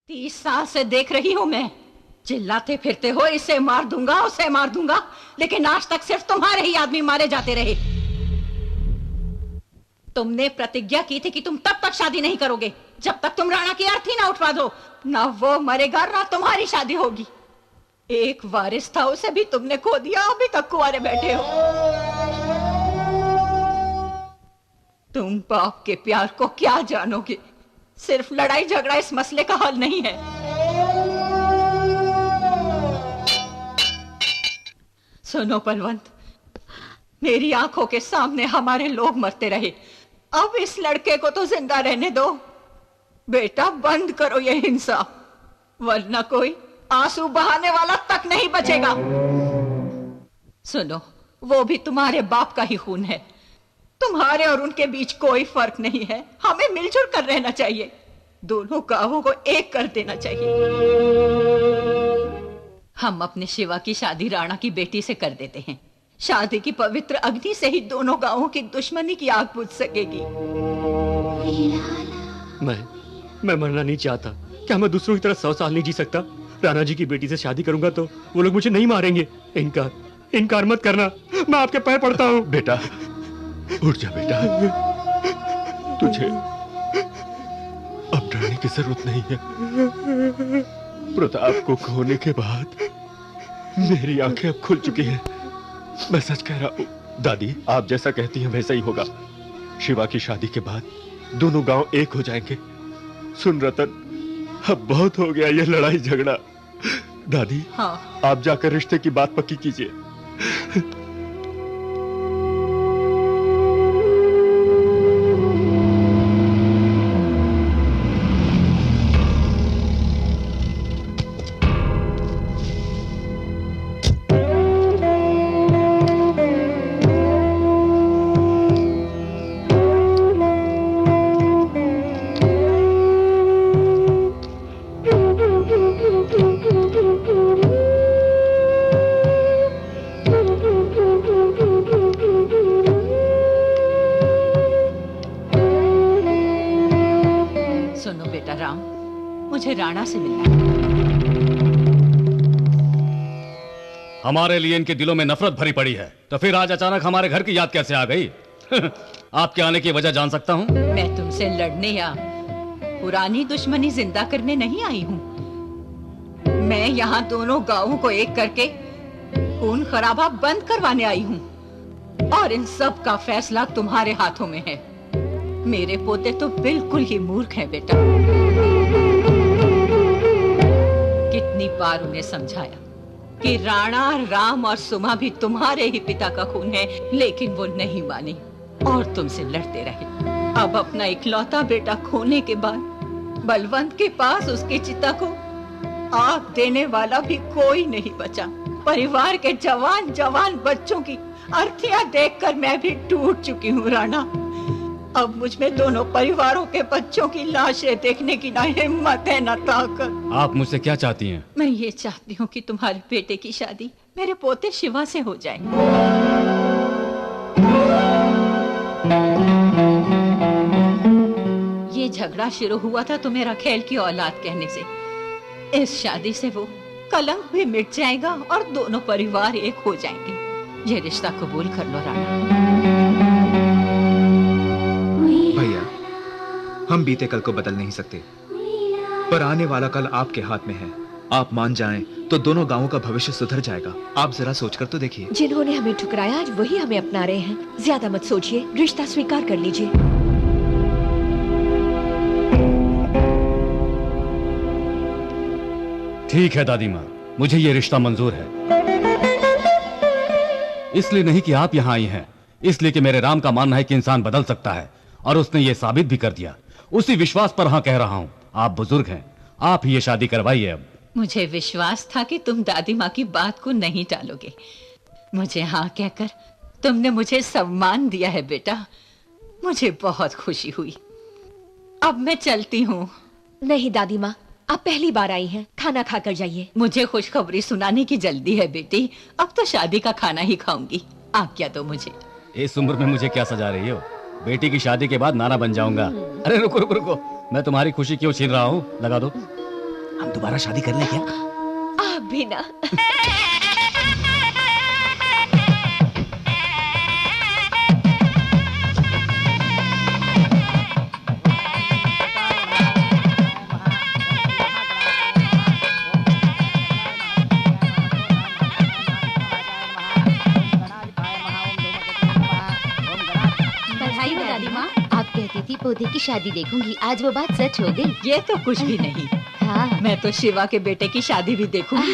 30 साल से देख रही हूं मैं, चिल्लाते फिरते हो इसे मार दूंगा उसे मार दूंगा, लेकिन आज तक सिर्फ तुम्हारे ही आदमी मारे जाते रहे। तुमने प्रतिज्ञा की थी कि तुम तब तक शादी नहीं करोगे जब तक तुम राणा की अर्थी ना उठवा दो। ना वो मरेगा ना तुम्हारी शादी होगी। एक वारिस था, उसे भी तुमने खो दिया, अभी तक कुंवारे बैठे हो। तुम बाप के प्यार को क्या जानोगे? सिर्फ लड़ाई झगड़ा इस मसले का हल नहीं है। सुनो बलवंत, मेरी आंखों के सामने हमारे लोग मरते रहे, अब इस लड़के को तो जिंदा रहने दो। बेटा बंद करो ये हिंसा, वरना कोई आंसू बहाने वाला तक नहीं बचेगा। सुनो, वो भी तुम्हारे बाप का ही खून है, तुम्हारे और उनके बीच कोई फर्क नहीं है। हमें मिलजुल कर रहना चाहिए, दोनों गांवों को एक कर देना चाहिए। हम अपने शिवा की शादी राणा की बेटी से कर देते हैं। शादी की पवित्र अग्नि से ही दोनों गांवों की दुश्मनी की आग बुझ सकेगी। मैं मरना नहीं चाहता। क्या मैं दूसरों की तरह 100 साल नहीं जी सकता? राणा जी की बेटी से शादी करूंगा तो वो लोग मुझे नहीं मारेंगे। इनकार मत करना, मैं आपके पैर पड़ता हूँ। बेटा उठ जा बेटा, तुझे अब डरने की जरूरत नहीं है। प्रताप को खोने के बाद मेरी आंखें अब खुल चुकी हैं। मैं सच कह रहा हूं। दादी, आप जैसा कहती हैं वैसा ही होगा। शिवा की शादी के बाद दोनों गांव एक हो जाएंगे। सुन रतन, अब बहुत हो गया ये लड़ाई झगड़ा। दादी, हाँ। आप जाकर रिश्ते की बात पक्की कीजिए। राणा से मिलना है। हमारे लिए इनके दिलों में नफरत भरी पड़ी है, तो फिर आज अचानक हमारे घर की याद कैसे आ गई? आपके आने की वजह जान सकता हूँ? मैं तुमसे लड़ने या पुरानी दुश्मनी जिंदा करने नहीं आई हूँ। मैं यहाँ दोनों गांवों को एक करके खून खराबा बंद करवाने आई हूँ, और इन सब का फैसला तुम्हारे हाथों में है। मेरे पोते तो बिल्कुल ही मूर्ख हैं बेटा। कितनी बार उन्हें समझाया कि राणा, राम और सुमा भी तुम्हारे ही पिता का खून है, लेकिन वो नहीं मानी और तुमसे लड़ते रहे। अब अपना इकलौता बेटा खोने के बाद बलवंत के पास उसकी चिता को आग देने वाला भी कोई नहीं बचा। परिवार के जवान जवान बच्चों की अर्थियां देखकर मैं भी टूट चुकी हूँ राणा। अब मुझ में दोनों परिवारों के बच्चों की लाशें देखने की ना हिम्मत है ना ताकत। आप मुझसे क्या चाहती हैं? मैं ये चाहती हूँ कि तुम्हारे बेटे की शादी मेरे पोते शिवा से हो जाए। ये झगड़ा शुरू हुआ था तुम्हें रखेल की औलाद कहने से। इस शादी से वो कलंक भी मिट जाएगा और दोनों परिवार एक हो जाएंगे। ये रिश्ता कबूल कर लो राणा। भैया, हम बीते कल को बदल नहीं सकते, पर आने वाला कल आपके हाथ में है। आप मान जाएं तो दोनों गांवों का भविष्य सुधर जाएगा। आप जरा सोचकर तो देखिए। जिन्होंने हमें ठुकराया आज वही हमें अपना रहे हैं। ज्यादा मत सोचिए, रिश्ता स्वीकार कर लीजिए। ठीक है दादी माँ, मुझे ये रिश्ता मंजूर है। इसलिए नहीं कि आप यहाँ आई हैं, इसलिए कि मेरे राम का मानना है कि इंसान बदल सकता है, और उसने ये साबित भी कर दिया। उसी विश्वास पर हाँ कह रहा हूँ। आप बुजुर्ग हैं, आप ही ये शादी करवाइए। अब मुझे विश्वास था कि तुम दादी माँ की बात को नहीं टालोगे। मुझे हाँ कहकर तुमने मुझे सम्मान दिया है बेटा, मुझे बहुत खुशी हुई। अब मैं चलती हूँ। नहीं दादी माँ, आप पहली बार आई हैं, खाना खाकर जाइए। मुझे खुशखबरी सुनाने की जल्दी है बेटी, अब तो शादी का खाना ही खाऊंगी। आज्ञा दो मुझे। इस उम्र में मुझे क्या सजा रही हो? बेटी की शादी के बाद नाना बन जाऊंगा। अरे रुको रुको रुको, मैं तुम्हारी खुशी क्यों छीन रहा हूँ? लगा दो। हम दोबारा शादी कर लें क्या? आप भी ना। बधाई हो दादी माँ। आप कहती थी पौधे की शादी देखूंगी, आज वो बात सच हो गई। ये तो कुछ भी नहीं। हाँ। मैं तो शिवा के बेटे की शादी भी देखूंगी।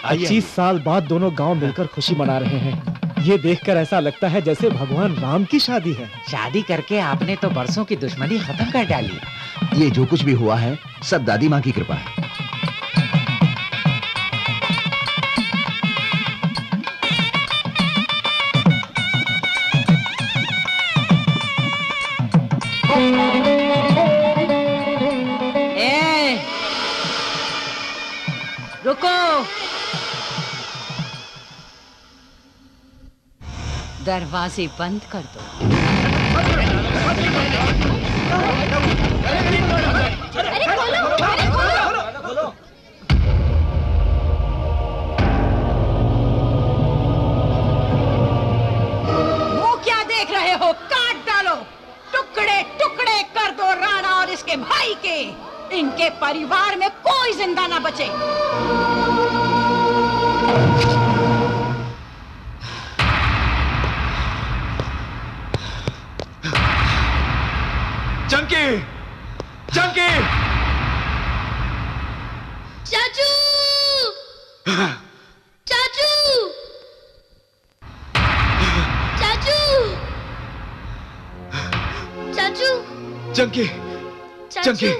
25 साल बाद दोनों गांव मिलकर खुशी मना रहे हैं। ये देखकर ऐसा लगता है जैसे भगवान राम की शादी है। शादी करके आपने तो बरसों की दुश्मनी खत्म कर डाली। ये जो कुछ भी हुआ है सब दादी माँ की कृपा है। ए, रुको। दरवाजे बंद कर दो। मुंह क्या देख रहे हो? काट डालो, टुकड़े टुकड़े कर दो राणा और इसके भाई के। इनके परिवार में कोई जिंदा ना बचे। चंकी! चंकी! चाचू! चाचू! चाचू! चाचू! चंकी! चंकी!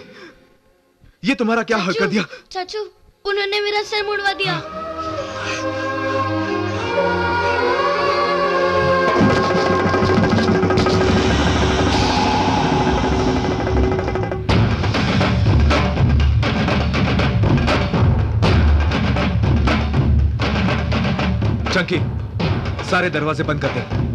ये तुम्हारा क्या हाल कर दिया? चाचू, उन्होंने मेरा सर मुड़वा दिया। चंकी, सारे दरवाजे बंद कर दे।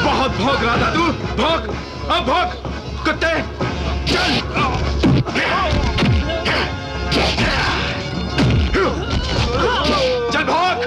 बहुत भौंक रहा था तू, भौंक, अब भौंक, कुत्ते, चल। चल भौंक।